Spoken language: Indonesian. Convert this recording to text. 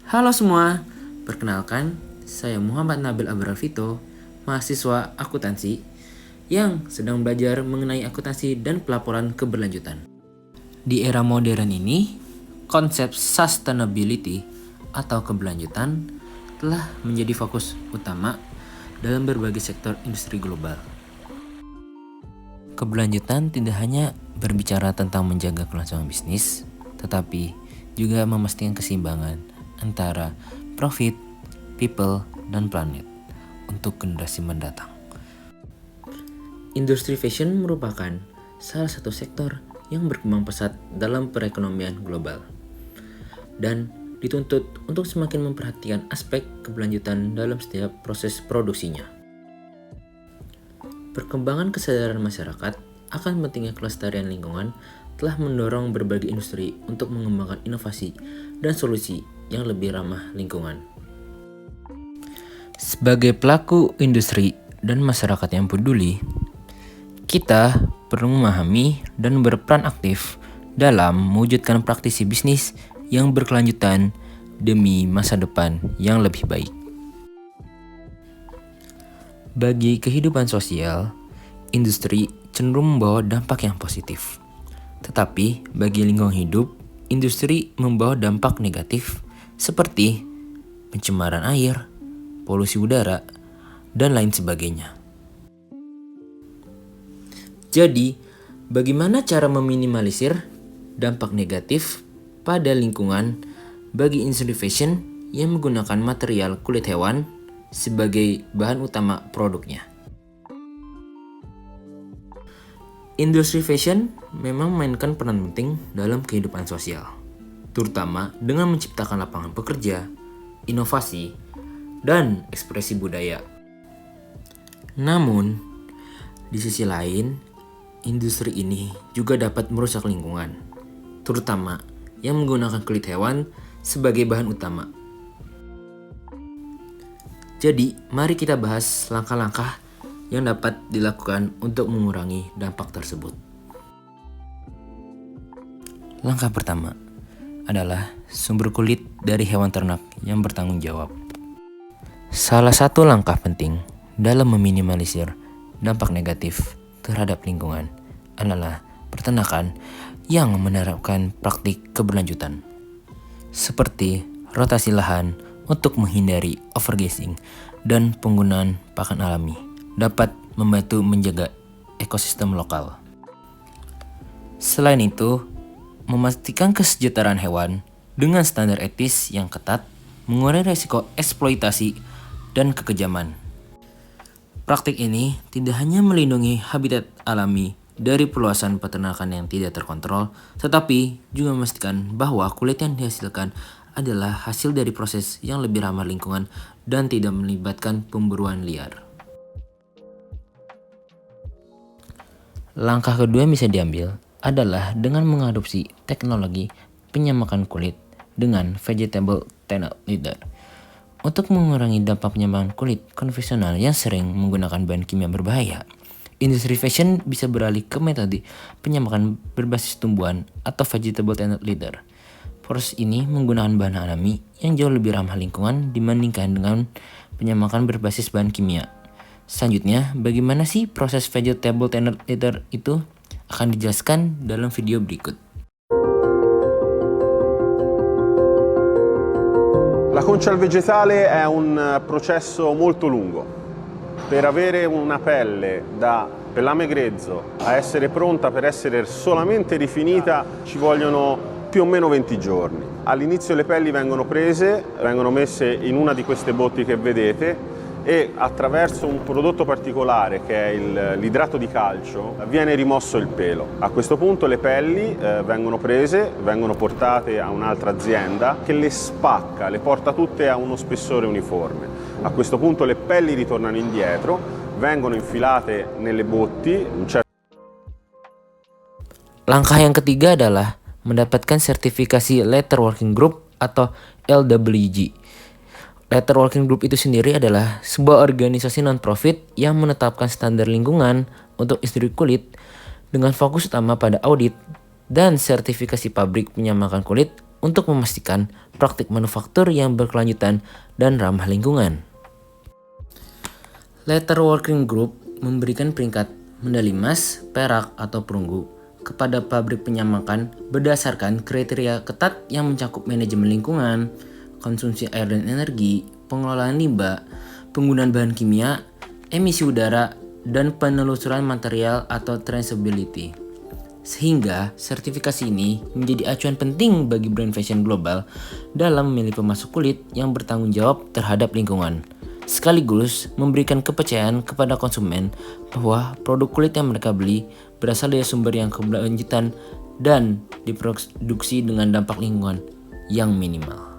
Halo semua, perkenalkan saya Muhammad Nabil Abrafito, mahasiswa akuntansi yang sedang belajar mengenai akuntansi dan pelaporan keberlanjutan. Di era modern ini, konsep sustainability atau keberlanjutan telah menjadi fokus utama dalam berbagai sektor industri global. Keberlanjutan tidak hanya berbicara tentang menjaga kelangsungan bisnis, tetapi juga memastikan keseimbangan antara profit, people, dan planet untuk generasi mendatang. Industri fashion merupakan salah satu sektor yang berkembang pesat dalam perekonomian global dan dituntut untuk semakin memperhatikan aspek keberlanjutan dalam setiap proses produksinya. Perkembangan kesadaran masyarakat akan pentingnya kelestarian lingkungan telah mendorong berbagai industri untuk mengembangkan inovasi dan solusi yang lebih ramah lingkungan. Sebagai pelaku industri dan masyarakat yang peduli, kita perlu memahami dan berperan aktif dalam mewujudkan praktisi bisnis yang berkelanjutan demi masa depan yang lebih baik. Bagi kehidupan sosial, industri cenderung membawa dampak yang positif. Tetapi bagi lingkungan hidup, industri membawa dampak negatif seperti pencemaran air, polusi udara, dan lain sebagainya. Jadi, bagaimana cara meminimalisir dampak negatif pada lingkungan bagi industri fashion yang menggunakan material kulit hewan sebagai bahan utama produknya? Industri fashion memang memainkan peran penting dalam kehidupan sosial, terutama dengan menciptakan lapangan pekerja, inovasi, dan ekspresi budaya. Namun, di sisi lain, industri ini juga dapat merusak lingkungan, terutama yang menggunakan kulit hewan sebagai bahan utama. Jadi, mari kita bahas langkah-langkah yang dapat dilakukan untuk mengurangi dampak tersebut. Langkah pertama adalah sumber kulit dari hewan ternak yang bertanggung jawab. Salah satu langkah penting dalam meminimalisir dampak negatif terhadap lingkungan adalah peternakan yang menerapkan praktik keberlanjutan, seperti rotasi lahan untuk menghindari overgrazing dan penggunaan pakan alami dapat membantu menjaga ekosistem lokal. Selain itu, memastikan kesejahteraan hewan dengan standar etis yang ketat mengurangi risiko eksploitasi dan kekejaman. Praktik ini tidak hanya melindungi habitat alami dari perluasan peternakan yang tidak terkontrol, tetapi juga memastikan bahwa kulit yang dihasilkan adalah hasil dari proses yang lebih ramah lingkungan dan tidak melibatkan pemburuan liar. Langkah kedua yang bisa diambil adalah dengan mengadopsi teknologi penyamakan kulit dengan vegetable tanned leather. Untuk mengurangi dampak penyamakan kulit konvensional yang sering menggunakan bahan kimia berbahaya, industri fashion bisa beralih ke metode penyamakan berbasis tumbuhan atau vegetable tanned leather. Proses ini menggunakan bahan alami yang jauh lebih ramah lingkungan dibandingkan dengan penyamakan berbasis bahan kimia. Selanjutnya, bagaimana sih proses vegetable tanned leather itu? Akan dijelaskan dalam video berikut. La concia al vegetale è un processo molto lungo. Per avere una pelle da pellame grezzo a essere pronta per essere solamente rifinita ci vogliono più o meno 20 giorni. All'inizio le pelli vengono prese, vengono messe in una di queste botti che vedete e attraverso un prodotto particolare che è l'idrato di calcio viene rimosso il pelo. A questo punto le pelli vengono prese, vengono portate a un'altra azienda che le spacca, le porta tutte a uno spessore uniforme. A questo punto le pelli ritornano indietro, vengono infilate nelle botti. Langkah yang ketiga adalah mendapatkan sertifikasi Leather Working Group atau LWG. Leather Working Group itu sendiri adalah sebuah organisasi non-profit yang menetapkan standar lingkungan untuk industri kulit dengan fokus utama pada audit dan sertifikasi pabrik penyamakan kulit untuk memastikan praktik manufaktur yang berkelanjutan dan ramah lingkungan. Letter Working Group memberikan peringkat medali emas, perak, atau perunggu kepada pabrik penyamakan berdasarkan kriteria ketat yang mencakup manajemen lingkungan, konsumsi air dan energi, pengelolaan limbah, penggunaan bahan kimia, emisi udara, dan penelusuran material atau traceability. Sehingga sertifikasi ini menjadi acuan penting bagi brand fashion global dalam memilih pemasok kulit yang bertanggung jawab terhadap lingkungan, sekaligus memberikan kepercayaan kepada konsumen bahwa produk kulit yang mereka beli berasal dari sumber yang keberlanjutan dan diproduksi dengan dampak lingkungan yang minimal.